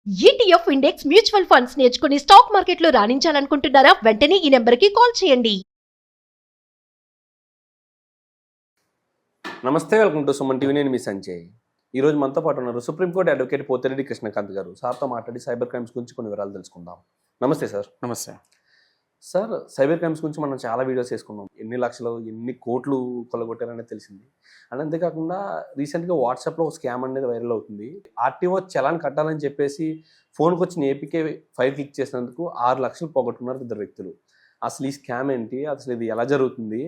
ETF index mutual funds నేర్చుకుని stock మార్కెట్లో రాణించాలనుకుంటున్నారా? వెంటనే ఈ నెంబర్కి కాల్ చేయండి. నమస్తే, వెల్కమ్ టు సుమన్ టీవీ. నేను మీ సంజయ్. ఈరోజు మనతో పాటు ఉన్నారు సుప్రీంకోర్టు అడ్వకేట్ పోతిరెడ్డి కృష్ణకాంత్ గారు. సార్తో మాట్లాడి సైబర్ క్రైమ్స్ గురించి కొన్ని వివరాలు తెలుసుకుందాం. నమస్తే సార్. నమస్తే సార్, సైబర్ క్రైమ్స్ గురించి మనం చాలా వీడియోస్ చేసుకున్నాం. ఎన్ని లక్షలు ఎన్ని కోట్లు కొల్లగొట్టారనేది తెలిసింది. అండ్ అంతేకాకుండా రీసెంట్గా వాట్సాప్లో ఒక స్కామ్ అనేది వైరల్ అవుతుంది. ఆర్టీఓ చలాన్ కట్టాలని చెప్పేసి ఫోన్కి వచ్చిన ఏపీకే ఫైల్ క్లిక్ చేసినందుకు 6 లక్షలు పోగొట్టుకున్నారు 2 వ్యక్తులు. అసలు ఈ స్కామ్ ఏంటి, అసలు ఇది ఎలా జరుగుతుంది,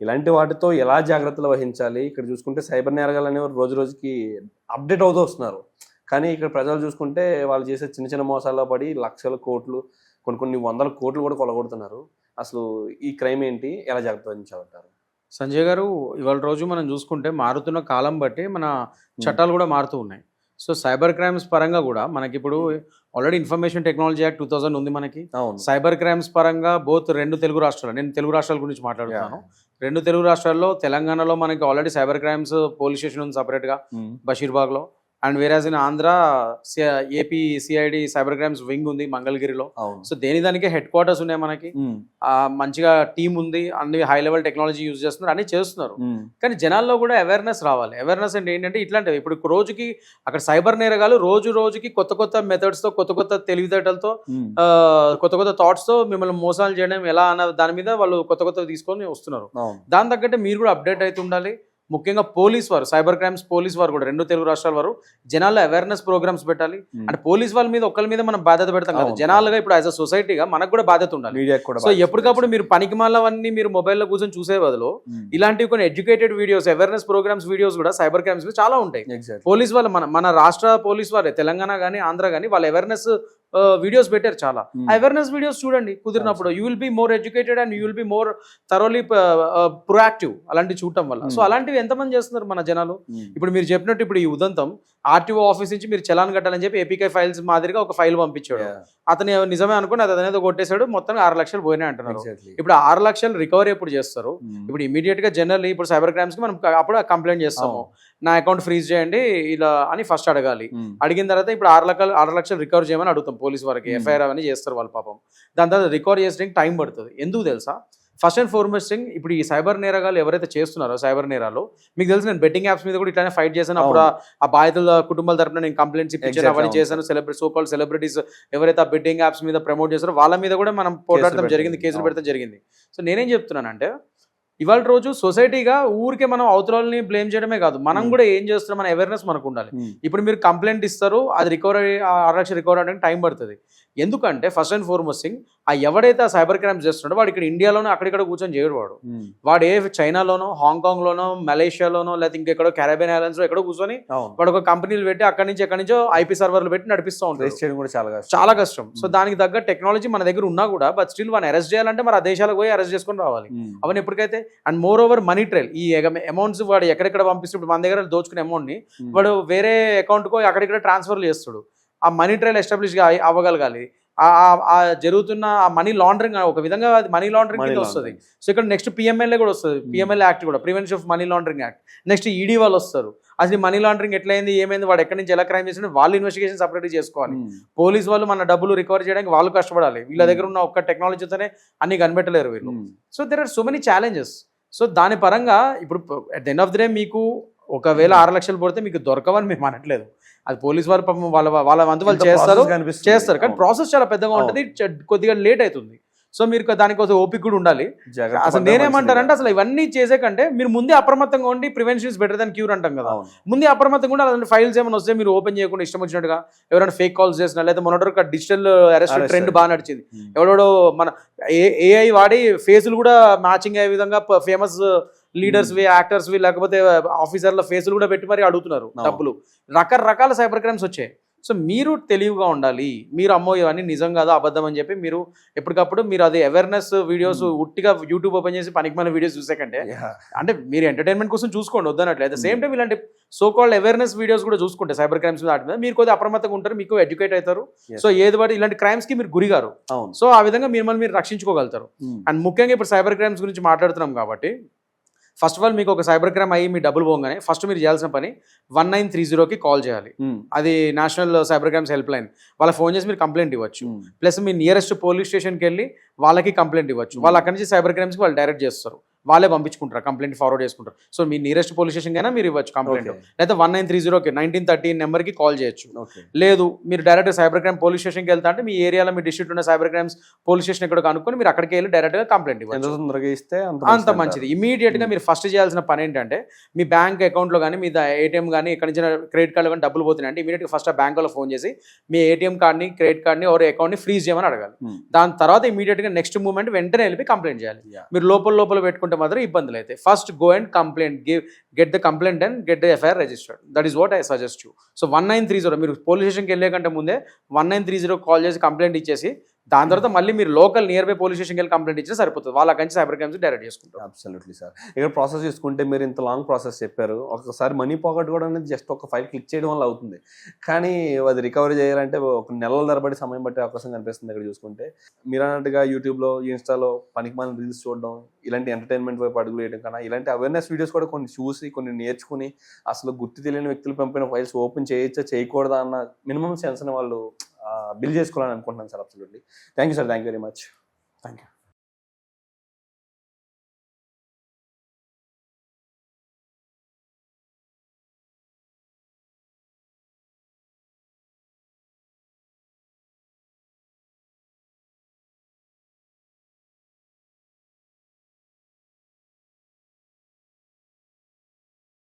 ఇలాంటి వాటితో ఎలా జాగ్రత్తలు వహించాలి? ఇక్కడ చూసుకుంటే సైబర్ నేరగాలు అనేవారు రోజు రోజుకి అప్డేట్ అవుతూ వస్తున్నారు. కానీ ఇక్కడ ప్రజలు చూసుకుంటే వాళ్ళు చేసే చిన్న చిన్న మోసాల్లో పడి లక్షల కోట్లు, కొన్ని వందల కోట్లు కూడా కొలగొడుతున్నారు. అసలు ఈ క్రైమ్ ఏంటి, ఎలా జాగ్రత్త వహించాలంటారు? సంజయ్ గారు, ఇవాళ రోజు మనం చూసుకుంటే మారుతున్న కాలం బట్టి మన చట్టాలు కూడా మారుతూ ఉన్నాయి. సో సైబర్ క్రైమ్స్ పరంగా కూడా మనకి ఇప్పుడు ఆల్రెడీ ఇన్ఫర్మేషన్ టెక్నాలజీ యాక్ట్ 2000 ఉంది మనకి. సైబర్ క్రైమ్స్ పరంగా బోత్ 2 తెలుగు రాష్ట్రాలు, నేను తెలుగు రాష్ట్రాల గురించి మాట్లాడుతున్నాను. 2 తెలుగు రాష్ట్రాల్లో, తెలంగాణలో మనకి already cyber crimes police station ఉంది సపరేట్గా బషీర్బాగ్లో. And whereas in Andhra AP CID cyber crimes wing ఉంది మంగళగిరిలో. సో దానికే హెడ్ క్వార్టర్స్ ఉన్నాయి మనకి. మంచిగా టీం ఉంది, అన్ని హై లెవెల్ టెక్నాలజీ యూజ్ చేస్తున్నారు, అన్ని చేస్తున్నారు. కానీ జనాల్లో కూడా అవేర్నెస్ రావాలి. అవేర్నెస్ అంటే ఏంటంటే ఇట్లాంటివి ఇప్పుడు రోజుకి అక్కడ సైబర్ నేరగాలు రోజుకి కొత్త కొత్త మెథడ్స్ తో, కొత్త కొత్త తెలివితేటలతో, కొత్త కొత్త థాట్స్ తో మిమ్మల్ని మోసాలు చేయడం ఎలా అన్న దాని మీద వాళ్ళు కొత్త తీసుకొని వస్తున్నారు. దాని తగ్గట్టే మీరు కూడా అప్డేట్ అయితే ఉండాలి. ముఖ్యంగా పోలీస్ వారు, సైబర్ క్రైమ్స్ పోలీస్ వారు కూడా 2 తెలుగు రాష్ట్రాల వారు జనాల్లో అవేర్నెస్ ప్రోగ్రామ్స్ పెట్టాలి. అంటే పోలీస్ వాళ్ళ మీద ఒకరి మీద మనం బాధ్యత పెడతాం కదా, జనాలుగా ఇప్పుడు యాజ్ అ సొసైటీగా మనకు కూడా బాధ్యత ఉండాలి. సో ఎప్పటికప్పుడు మీరు పనికిమాలవన్నీ మీరు మొబైల్లో కూర్చొని చూసే బదులు ఇలాంటివి కొన్ని educated videos, awareness programs videos కూడా సైబర్ క్రైమ్స్ చాలా ఉంటాయి. పోలీస్ వాళ్ళు మన రాష్ట్ర పోలీస్ వారే, తెలంగాణ కానీ ఆంధ్ర కానీ, వాళ్ళ అవేర్నెస్ వీడియోస్ పెట్టారు చాలా. అవేర్నెస్ వీడియోస్ చూడండి కుదిరినప్పుడు. You will be more educated and you will be more thoroughly proactive అలాంటివి చూడటం వల్ల. సో అలాంటివి ఎంతమంది చేస్తున్నారు మన జనాలు? ఇప్పుడు మీరు చెప్పినట్టు ఇప్పుడు ఈ ఉదంతం ఆర్టీఓ ఆఫీస్ నుంచి మీరు చలాన్ కట్టాలని చెప్పి ఏపీకే ఫైల్స్ మాదిరిగా ఒక ఫైల్ పంపించాడు. అతను నిజమే అనుకుని అతనేదో కొట్టేశాడు, మొత్తం 6 లక్షలు పోయినాయి అంటున్నారు. ఇప్పుడు 6 లక్షలు రికవరీ ఎప్పుడు చేస్తారు? ఇప్పుడు ఇమీడియట్ గా జనరల్లీ ఇప్పుడు సైబర్ క్రైమ్స్ కి మనం అప్పుడు కంప్లైంట్ చేస్తాము, నా అకౌంట్ ఫ్రీజ్ చేయండి ఇలా అని ఫస్ట్ అడగాలి. అడిగిన తర్వాత ఇప్పుడు 6 లక్షలు రికవర్ చేయమని అడుగుతాం పోలీస్ వారికి. ఎఫ్ఐఆర్ అవన్నీ చేస్తారు వాళ్ళు పాపం. దాని తర్వాత రికవర్ చేసడానికి టైం పడుతుంది. ఎందుకు తెలుసా? ఫస్ట్ అండ్ ఫార్మోస్ట్ థింగ్, ఇప్పుడు ఈ సైబర్ నేరగాలు ఎవరైతే చేస్తున్నారో సైబర్ నేరాలు, మీకు తెలుసు నేను బెట్టింగ్ యాప్స్ మీద కూడా ఇట్లానే ఫైట్ చేశాను. అప్పుడు ఆ బాధితుల కుటుంబాల తరపున నేను కంప్లైంట్స్ ఇప్పించాను, అవన్నీ చేశాను. సో కాల్డ్ సెలబ్రిటీస్ ఎవరైతే ఆ బెట్టింగ్ యాప్స్ మీద ప్రమోట్ చేస్తారో వాళ్ళ మీద కూడా మనం పోరాడటం జరిగింది, కేసులు పెడతాం జరిగింది. సో నేనేం చెప్తున్నానంటే ఇవాళ రోజు సొసైటీగా ఊరికే మనం అవతలని బ్లేమ్ చేయడమే కాదు, మనం కూడా ఏం చేస్తున్నాం మన అవేర్నెస్ మనకు ఉండాలి. ఇప్పుడు మీరు కంప్లైంట్ ఇస్తారు, అది రికవరీ 6 లక్షలు రికవరీ అవడానికి టైం పడుతుంది. ఎందుకంటే ఫస్ట్ అండ్ ఫార్మోస్ట్ థింగ్, ఆ ఎవడైతే ఆ సైబర్ క్రైమ్స్ చేస్తున్నాడో వాడు ఇక్కడ ఇండియాలోనో అక్కడిక్కడ కూర్చొని చేయడు. వాడు ఏ చైనాలోనో, హాంకాంగ్లోనో, మలేషియాలోనో, లేకపోతే ఇంకెక్కడో కెరేబియన్ ఐలాండ్స్ లో ఎక్కడో కూర్చొని వాడు ఒక కంపెనీలు పెట్టి అక్కడి నుంచో ఐపీ సర్వర్లు పెట్టి నడిపిస్తూ ఉంటాడు. చాలా కష్టం. సో దానికి తగ్గ టెక్నాలజీ మన దగ్గర ఉన్నా కూడా బట్ స్టిల్ వాడిని అరెస్ట్ చేయాలంటే మరి ఆ దేశాలకు పోయి అరెస్ట్ చేసుకొని రావాలి. అవన్నీ ఎప్పటికైతే. And moreover money trail, ఈ అమౌంట్స్ వాడు ఎక్కడెక్కడ పంపిస్తే మన దగ్గర దోచుకునే అమౌంట్ ని వాడు వేరే అకౌంట్కో అక్కడిక్కడ ట్రాన్స్ఫర్లు చేస్తాడు. ఆ మనీ ట్రైల్ ఎస్టాబ్లిష్ అవ్వగలగాలి. ఆ జరుగుతున్న ఆ మనీ లాండరింగ్ ఒక విధంగా అది మనీ లాండరింగ్ కింద వస్తుంది. సో ఇక్కడ నెక్స్ట్ పిఎంఎల్ఏ కూడా వస్తుంది, పిఎంఎల్ఏ యాక్ట్ కూడా, prevention of money laundering act. Next ED వాళ్ళు వస్తారు. అసలు మనీ లాండరింగ్ ఎట్లయింది, ఏమైంది, వాడు ఎక్కడి నుంచి ఎలా క్రైమ్ చేసిన వాళ్ళు ఇన్వెస్టిగేషన్ సపరేట్గా చేసుకోవాలి. పోలీస్ వాళ్ళు మన డబ్బులు రికవర్ చేయడానికి వాళ్ళు కష్టపడాలి. వీళ్ళ దగ్గర ఉన్న ఒక్క టెక్నాలజీతోనే అన్ని కనిపెట్టలేరు వీళ్ళు. So there are so many challenges. So దాని పరంగా ఇప్పుడు at the end of the day మీకు ఒకవేళ 6 లక్షలు పడితే మీకు దొరకవని మేము అనట్లేదు. అది పోలీస్ వారు పాపం వాళ్ళ వంతు వాళ్ళు చేస్తారు. కానీ ప్రాసెస్ చాలా పెద్దగా ఉంటుంది, కొద్దిగా లేట్ అవుతుంది. సో మీరు దానికోసం ఓపిక కూడా ఉండాలి. అసలు నేనేమంటానంటే అసలు ఇవన్నీ చేసే కంటే మీరు ముందే అప్రమత్తంగా ఉండి, prevention is better than cure అంటాం కదా. ముందే అప్రమత్తంగా ఉండి అలాంటి ఫైల్స్ ఏమైనా వస్తే మీరు ఓపెన్ చేయకుండా ఇష్టం వచ్చినట్టుగా ఎవరైనా ఫేక్ కాల్స్ చేసినా, లేదా మొన్నటి డిజిటల్ అరెస్ట్ ట్రెండ్ బాగా నడిచింది. ఎవడో మన ఏఐ వాడి ఫేసులు కూడా మ్యాచింగ్ అయ్యే విధంగా ఫేమస్ లీడర్స్ యాక్టర్స్ లేకపోతే ఆఫీసర్ల ఫేసులు కూడా పెట్టి మరి అడుగుతున్నారు డబ్బులు. రకరకాల సైబర్ క్రైమ్స్ వచ్చాయి. సో మీరు తెలివిగా ఉండాలి. మీరు అమ్మో ఇవన్నీ నిజం కాదు, అబద్ధం అని చెప్పి మీరు ఎప్పటికప్పుడు మీరు అది అవేర్నెస్ వీడియోస్ ఉట్టిగా యూట్యూబ్ ఓపెన్ చేసి పనికిమాలిన వీడియోస్ చూసే కంటే, అంటే మీరు ఎంటర్టైన్మెంట్ కోసం చూసుకోండి వద్దనట్లే. అట్ ద సేమ్ టైం ఇలాంటి సో కాల్డ్ అవేర్నెస్ వీడియోస్ కూడా చూసుకుంటే సైబర్ క్రైమ్స్ మీద మీరు కొద్దిగా అప్రమత్తంగా ఉంటారు, మీకు ఎడ్యుకేట్ అవుతారు. సో ఏది వాటి ఇలాంటి క్రైమ్స్ కి మీరు గురిగారు. సో ఆ విధంగా మిమ్మల్ని మీరు రక్షించుకోగలుగుతారు. అండ్ ముఖ్యంగా ఇప్పుడు సైబర్ క్రైమ్స్ గురించి మాట్లాడుతున్నాం కాబట్టి ఫస్ట్ ఆఫ్ ఆల్ మీకు ఒక సైబర్ క్రైమ్ అయ్యి మీ డబ్బులు పోగానే ఫస్ట్ మీరు చేయాల్సిన పని 1930కి కాల్ చేయాలి. అది national cyber crimes help line. వాళ్ళకి ఫోన్ చేసి మీరు కంప్లైంట్ ఇవ్వచ్చు. ప్లస్ మీ నియరెస్ట్ పోలీస్ స్టేషన్కి వెళ్ళి వాళ్ళకి కంప్లైంట్ ఇవ్వచ్చు. వాళ్ళు అక్కడి నుంచి సైబర్ క్రైమ్స్కి వాళ్ళు డైరెక్ట్ చేస్తారు, వాళ్ళే పంపించుకుంటారు, కంప్లైంట్ ఫార్వర్డ్ చేసుకుంటారు. సో మీ నియరెస్ట్ పోలీస్ స్టేషన్ అయినా మీరు ఇవ్వచ్చు కంప్లైంట్. లేదా 1930కి 1930 నెంబర్కి కాల్ చేయొచ్చు. లేదు మీరు డైరెక్ట్ సైబర్ క్రైమ్ పోలీస్ స్టేషన్కి వెళ్తా అంటే మీ ఏరియాలో మీ డిస్ట్రిక్ట్ ఉన్న సైబర్ క్రైమ్స్ పోలీస్ స్టేషన్ ఎక్కడ కనుక్కొని మీరు అక్కడికి వెళ్ళి డైరెక్ట్గా కంప్లైంట్ ఇవ్వచ్చు. తొందరగా ఇస్తే అంత మంచిది. ఇమీడియట్గా మీరు ఫస్ట్ చేయాల్సిన పని ఏంటంటే మీ బ్యాంక్ అకౌంట్లో కానీ మీ ఏటీఎం కానీ ఎక్కడి నుంచి క్రెడిట్ కార్డులో కానీ డబ్బులు పోతున్నాయి అంటే ఇమీడియట్గా ఫస్ట్ ఆ బ్యాంకులో ఫోన్ చేసి మీ ఏటీఎం కార్డ్ని క్రెడిట్ కార్డ్ని ఒక అకౌంట్ని ఫ్రీజ్ చేయమని అడగాలి. దాని తర్వాత ఇమీడియట్గా నెక్స్ట్ మూమెంట్ వెంటనే వెళ్ళి కంప్లైంట్ చేయాలి. మీరు లోపల పెట్టుకుంటే మాత్రం ఇబ్బందులు అయితే first go and complaint, get the complaint and get the FIR registered. That is what I suggest you. So 1930 మీరు పోలీస్ స్టేషన్కి వెళ్ళే కంటే ముందే 1930 కాల్ చేసి కంప్లైంట్ ఇచ్చేసి దాని తర్వాత మళ్ళీ మీరు లోకల్ నియర్ బై పోలీస్ స్టేషన్కి వెళ్ళి కంప్లైంట్ ఇచ్చినా సరిపోతుంది. వాళ్ళ కంచి సైబర్ క్రైమ్స్ డైరెక్ట్ చేసుకుంటారు. Absolutely sir. ఇక్కడ ప్రాసెస్ చూసుకుంటే మీరు ఇంత లాంగ్ ప్రాసెస్ చెప్పారు. ఒకసారి మనీ పాకెట్ కూడా అనేది జస్ట్ ఒక ఫైల్ క్లిక్ చేయడం వల్ల అవుతుంది, కానీ అది రికవరీ చేయాలంటే ఒక నెలల తరబడి సమయం పట్టే అవకాశం కనిపిస్తుంది. ఇక్కడ చూసుకుంటే మీరు అన్నట్టుగా యూట్యూబ్లో ఇన్స్టాలో పనికిమాలిన రీల్స్ చూడడం, ఇలాంటి ఎంటర్టైన్మెంట్ వైపు అడుగులు వేయడం కన్నా ఇలాంటి అవేర్నెస్ వీడియోస్ కూడా కొన్ని చూసి కొన్ని నేర్చుకుని అసలు గుర్తు తెలియని వ్యక్తులు పంపిన ఫైల్స్ ఓపెన్ చేయొచ్చా చేయకూడదా అన్న మినిమం సెన్స్ని వాళ్ళు బిల్ చేసుకోవాలని అనుకుంటున్నాను sir. Absolutely. Thank you sir. Thank you very much. Thank you.